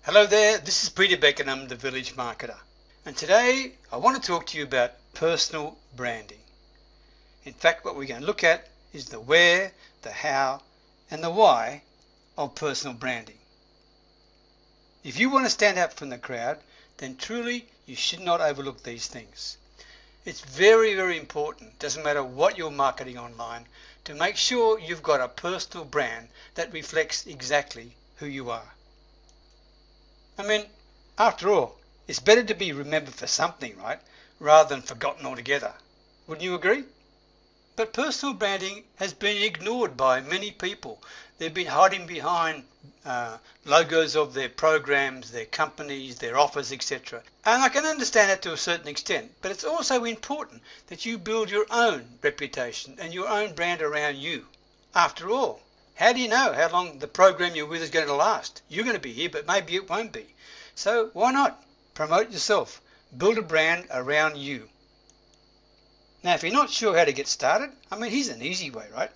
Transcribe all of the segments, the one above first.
Hello there, this is Peter Beckenham, the Village Marketer, and today I want to talk to you about personal branding. In fact, what we're going to look at is the where, the how, and the why of personal branding. If you want to stand out from the crowd, then truly you should not overlook these things. It's very, very important, doesn't matter what you're marketing online, to make sure you've got a personal brand that reflects exactly who you are. I mean, after all, it's better to be remembered for something, right, rather than forgotten altogether. Wouldn't you agree? But personal branding has been ignored by many people. They've been hiding behind logos of their programs, their companies, their offers, etc. And I can understand that to a certain extent, but it's also important that you build your own reputation and your own brand around you. After all, how do you know how long the program you're with is going to last? You're going to be here, but maybe it won't be. So why not promote yourself? Build a brand around you. Now, if you're not sure how to get started, here's an easy way, right?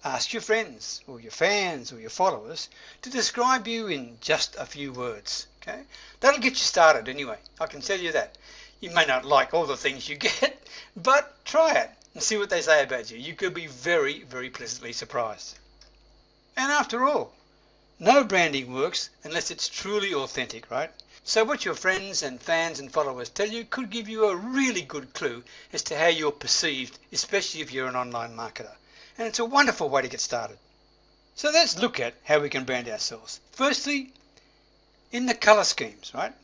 Ask your friends or your fans or your followers to describe you in just a few words. Okay? That'll get you started anyway. I can tell you that. You may not like all the things you get, but try it and see what they say about you. You could be very, very pleasantly surprised. And after all, no branding works unless it's truly authentic, right? So what your friends and fans and followers tell you could give you a really good clue as to how you're perceived, especially if you're an online marketer. And it's a wonderful way to get started. So let's look at how we can brand ourselves. Firstly, in the colour schemes, right?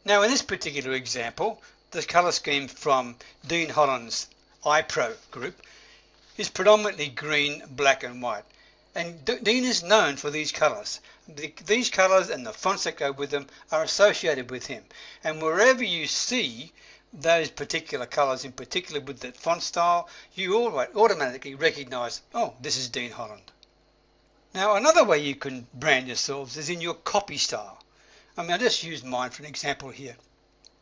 Now in this particular example, the colour scheme from Dean Holland's iPro group is predominantly green, black and white. And Dean is known for these colours. These colours and the fonts that go with them are associated with him. And wherever you see those particular colours, in particular with that font style, you automatically recognise, oh, this is Dean Holland. Now, another way you can brand yourselves is in your copy style. I just used mine for an example here.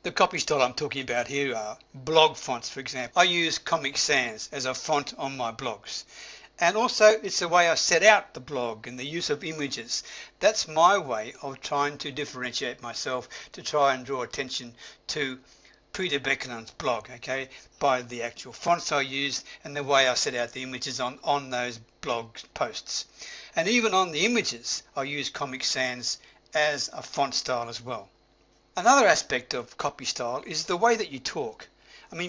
The copy style I'm talking about here are blog fonts, for example. I use Comic Sans as a font on my blogs. And also, it's the way I set out the blog and the use of images. That's my way of trying to differentiate myself, to try and draw attention to Peter Beckenham's blog, okay, by the actual fonts I use and the way I set out the images on those blog posts. And even on the images, I use Comic Sans as a font style as well. Another aspect of copy style is the way that you talk.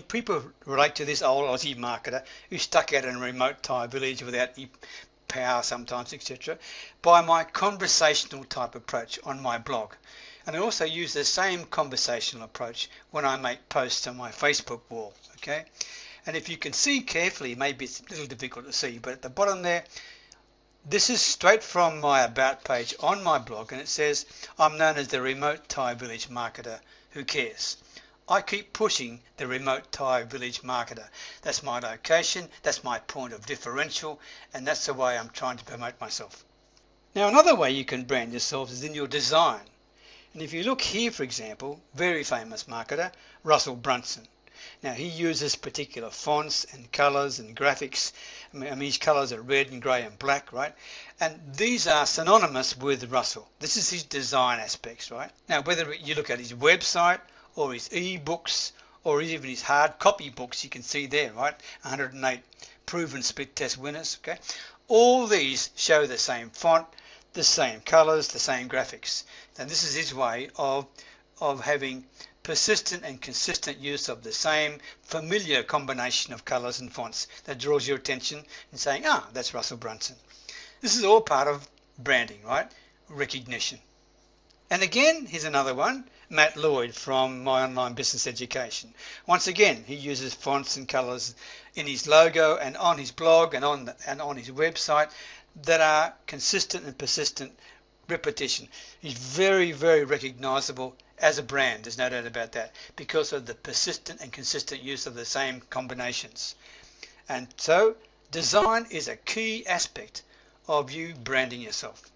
People relate to this old Aussie marketer who stuck out in a remote Thai village without any power sometimes, etc., by my conversational type approach on my blog. And I also use the same conversational approach when I make posts on my Facebook wall, okay? And if you can see carefully, maybe it's a little difficult to see, but at the bottom there, this is straight from my About page on my blog, and it says, I'm known as the remote Thai village marketer who cares. I keep pushing the remote Thai village marketer. That's my location, that's my point of differential, and that's the way I'm trying to promote myself. Now, another way you can brand yourself is in your design. And if you look here, for example, very famous marketer, Russell Brunson. Now, he uses particular fonts and colours and graphics. His colours are red and grey and black, right? And these are synonymous with Russell. This is his design aspects, right? Now, whether you look at his website or his e-books or even his hard copy books, you can see there, right? 108 proven split test winners, okay? All these show the same font, the same colours, the same graphics. And this is his way of having persistent and consistent use of the same familiar combination of colours and fonts that draws your attention and saying, that's Russell Brunson. This is all part of branding, right? Recognition. And again, here's another one, Matt Lloyd from My Online Business Education. Once again, he uses fonts and colours in his logo and on his blog and on his website that are consistent and persistent repetition. He's very, very recognisable as a brand, there's no doubt about that, because of the persistent and consistent use of the same combinations. And so, design is a key aspect of you branding yourself.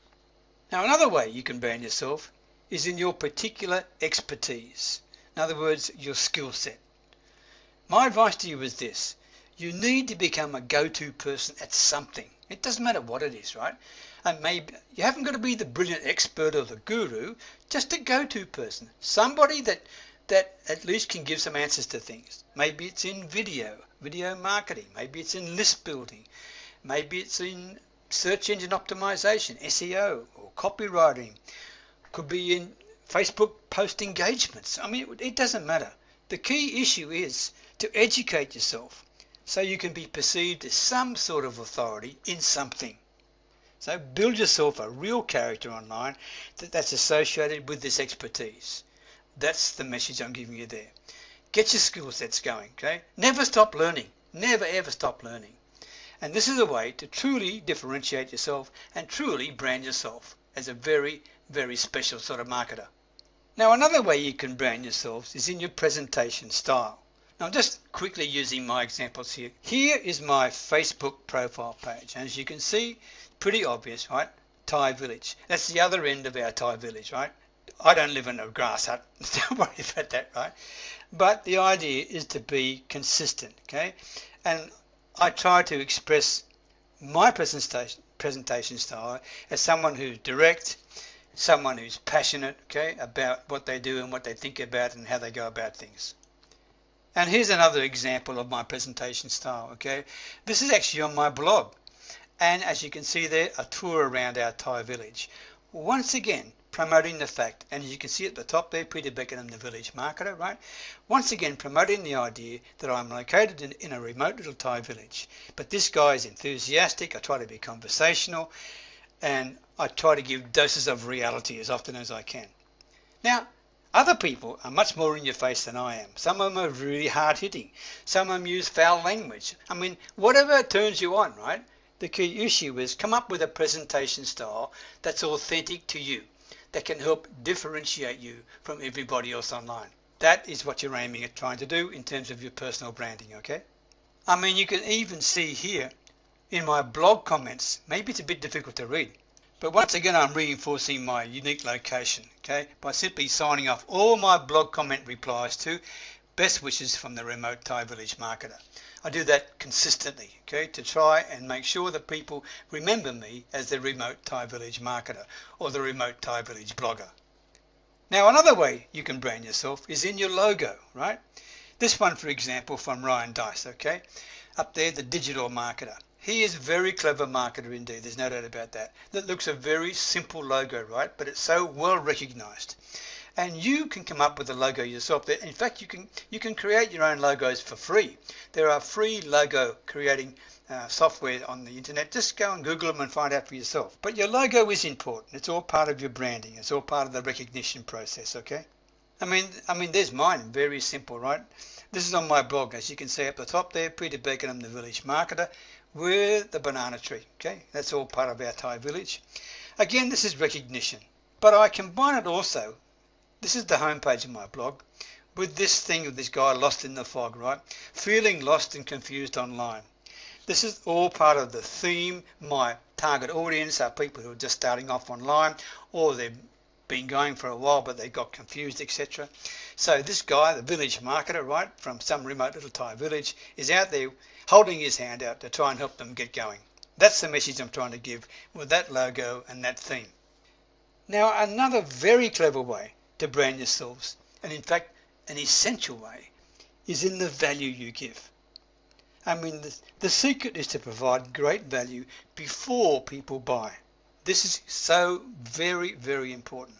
Now, another way you can brand yourself is in your particular expertise. In other words, your skill set. My advice to you is this. You need to become a go-to person at something. It doesn't matter what it is, right? And maybe you haven't got to be the brilliant expert or the guru, just a go-to person, somebody that at least can give some answers to things. Maybe it's in video marketing, maybe it's in list building, maybe it's in search engine optimization, SEO, or copywriting. Could be in Facebook post engagements. I mean, it doesn't matter. The key issue is to educate yourself so you can be perceived as some sort of authority in something. So build yourself a real character online that's associated with this expertise. That's the message I'm giving you there. Get your skill sets going, okay? Never stop learning. Never ever stop learning. And this is a way to truly differentiate yourself and truly brand yourself as a very, very special sort of marketer. Now, another way you can brand yourselves is in your presentation style. Now, I'm just quickly using my examples here. Here is my Facebook profile page. And as you can see, pretty obvious, right? Thai village. That's the other end of our Thai village, right? I don't live in a grass hut. Don't worry about that, right? But the idea is to be consistent, okay? And I try to express my presentation style as someone who's direct, someone who's passionate, okay, about what they do and what they think about and how they go about things. And here's another example of my presentation style, okay? This is actually on my blog. And as you can see there, a tour around our Thai village. Once again, promoting the fact, and as you can see at the top there, Peter Beckenham, the village marketer, right? Once again, promoting the idea that I'm located in a remote little Thai village. But this guy is enthusiastic. I try to be conversational, and I try to give doses of reality as often as I can. Now, other people are much more in your face than I am. Some of them are really hard-hitting. Some of them use foul language. I mean, whatever turns you on, right? The key issue is come up with a presentation style that's authentic to you, that can help differentiate you from everybody else online. That is what you're aiming at trying to do in terms of your personal branding, okay? I mean, you can even see here in my blog comments, maybe it's a bit difficult to read, but once again I'm reinforcing my unique location, okay, by simply signing off all my blog comment replies to best wishes from the remote Thai village marketer. I do that consistently, okay, to try and make sure that people remember me as the remote Thai village marketer or the remote Thai village blogger. Now, another way you can brand yourself is in your logo, right? This one, for example, from Ryan Deiss, okay? Up there, the digital marketer. He is a very clever marketer indeed, there's no doubt about that. That looks a very simple logo, right? But it's so well recognized. And you can come up with a logo yourself. In fact, you can create your own logos for free. There are free logo creating software on the internet. Just go and Google them and find out for yourself. But your logo is important. It's all part of your branding. It's all part of the recognition process, okay? I mean, there's mine. Very simple, right? This is on my blog. As you can see up the top there, Peter Beckenham, the village marketer, with the banana tree, okay? That's all part of our Thai village. Again, this is recognition. But I combine it also. This is the homepage of my blog with this thing of this guy lost in the fog, right? Feeling lost and confused online. This is all part of the theme. My target audience are people who are just starting off online, or they've been going for a while but they got confused, etc. So this guy, the village marketer, right, from some remote little Thai village, is out there holding his hand out to try and help them get going. That's the message I'm trying to give with that logo and that theme. Now, another very clever way to brand yourselves, and in fact an essential way, is in the value you give. I mean, the secret is to provide great value before people buy. This is so very, very important.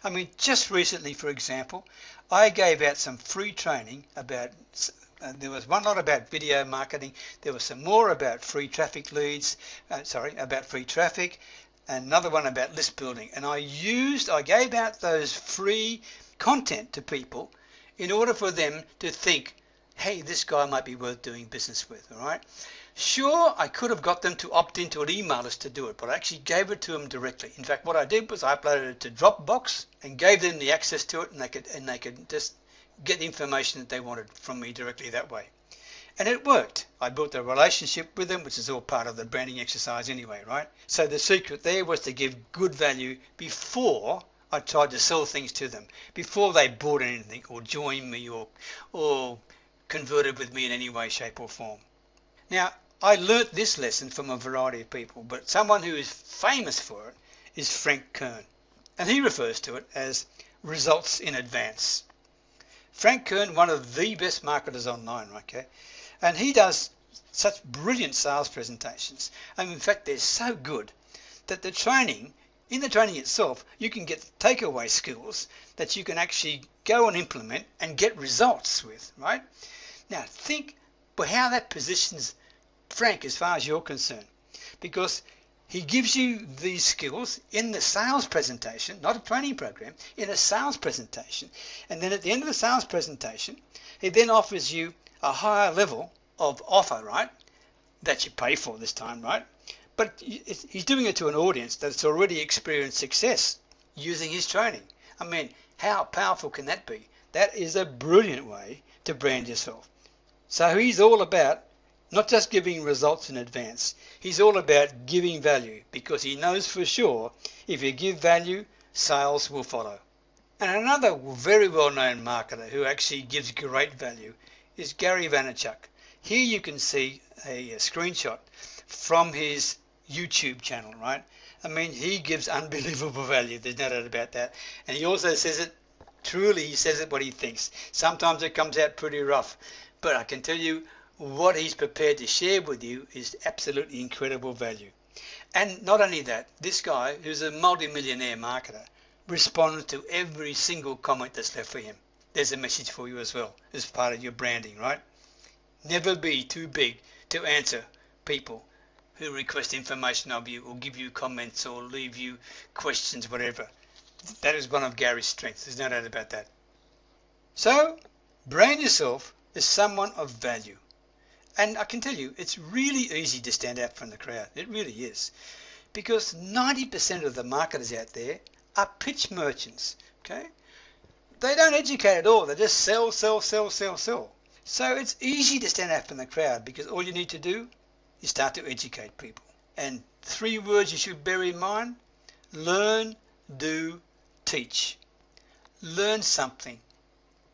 I mean, just recently, for example, I gave out some free training about, there was one lot about video marketing, there was some more about free traffic leads, about free traffic, another one about list building, and I gave out those free content to people in order for them to think, hey, this guy might be worth doing business with, all right? Sure, I could have got them to opt into an email list to do it, but I actually gave it to them directly. In fact, what I did was I uploaded it to Dropbox and gave them the access to it, and they could just get the information that they wanted from me directly that way. And it worked. I built a relationship with them, which is all part of the branding exercise anyway, right? So the secret there was to give good value before I tried to sell things to them, before they bought anything or joined me or converted with me in any way, shape or form. Now, I learnt this lesson from a variety of people, but someone who is famous for it is Frank Kern, and he refers to it as results in advance. Frank Kern, one of the best marketers online, okay, and he does such brilliant sales presentations, and in fact they're so good that in the training itself, you can get takeaway skills that you can actually go and implement and get results with, right? Now think how that positions Frank as far as you're concerned, because he gives you these skills in the sales presentation, not a training program, in a sales presentation. And then at the end of the sales presentation, he then offers you a higher level of offer, right, that you pay for this time, right? But he's doing it to an audience that's already experienced success using his training. I mean, how powerful can that be? That is a brilliant way to brand yourself. So he's all about not just giving results in advance. He's all about giving value, because he knows for sure if you give value, sales will follow. And another very well-known marketer who actually gives great value is Gary Vaynerchuk. Here you can see a screenshot from his YouTube channel, right? I mean, he gives unbelievable value. There's no doubt about that. And he also says it, truly he says it what he thinks. Sometimes it comes out pretty rough. But I can tell you, what he's prepared to share with you is absolutely incredible value. And not only that, this guy, who's a multi-millionaire marketer, responds to every single comment that's left for him. There's a message for you as well, as part of your branding, right? Never be too big to answer people who request information of you or give you comments or leave you questions, whatever. That is one of Gary's strengths. There's no doubt about that. So, brand yourself as someone of value. And I can tell you, it's really easy to stand out from the crowd. It really is. Because 90% of the marketers out there are pitch merchants. Okay? They don't educate at all. They just sell, sell, sell, sell, sell. So it's easy to stand out from the crowd, because all you need to do is start to educate people. And 3 words you should bear in mind: learn, do, teach. Learn something,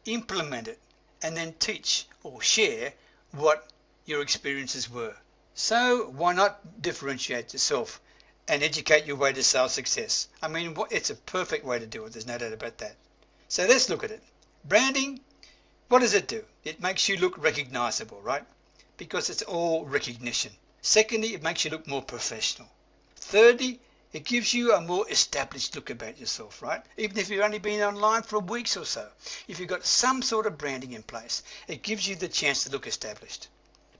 implement it, and then teach or share what your experiences were. So why not differentiate yourself and educate your way to sales success? I mean, it's a perfect way to do it. There's no doubt about that. So let's look at it. Branding, what does it do? It makes you look recognizable, right? Because it's all recognition. Secondly, it makes you look more professional. Thirdly, it gives you a more established look about yourself, right? Even if you've only been online for weeks or so. If you've got some sort of branding in place, it gives you the chance to look established.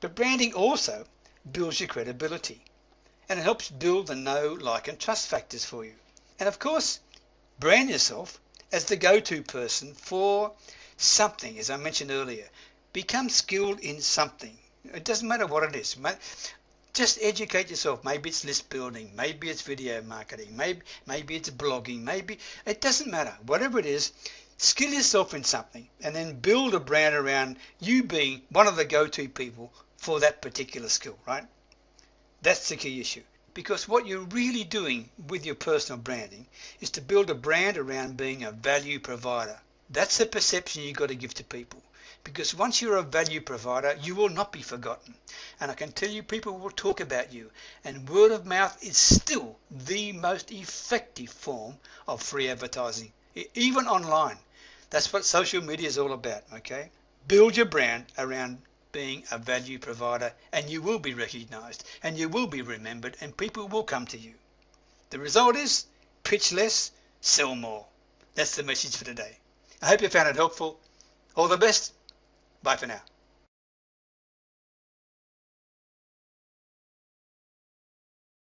But branding also builds your credibility, and it helps build the know, like, and trust factors for you. And of course, brand yourself as the go-to person for something, as I mentioned earlier. Become skilled in something. It doesn't matter what it is. Just educate yourself. Maybe it's list building, maybe it's video marketing, maybe it's blogging, it doesn't matter. Whatever it is, skill yourself in something and then build a brand around you being one of the go-to people for that particular skill, right? That's the key issue. Because what you're really doing with your personal branding is to build a brand around being a value provider. That's the perception you've got to give to people. Because once you're a value provider, you will not be forgotten. And I can tell you, people will talk about you. And word of mouth is still the most effective form of free advertising, even online. That's what social media is all about, okay? Build your brand around being a value provider, and you will be recognized, and you will be remembered, and people will come to you. The result is pitch less, sell more. That's the message for today. I hope you found it helpful. All the best. Bye for now.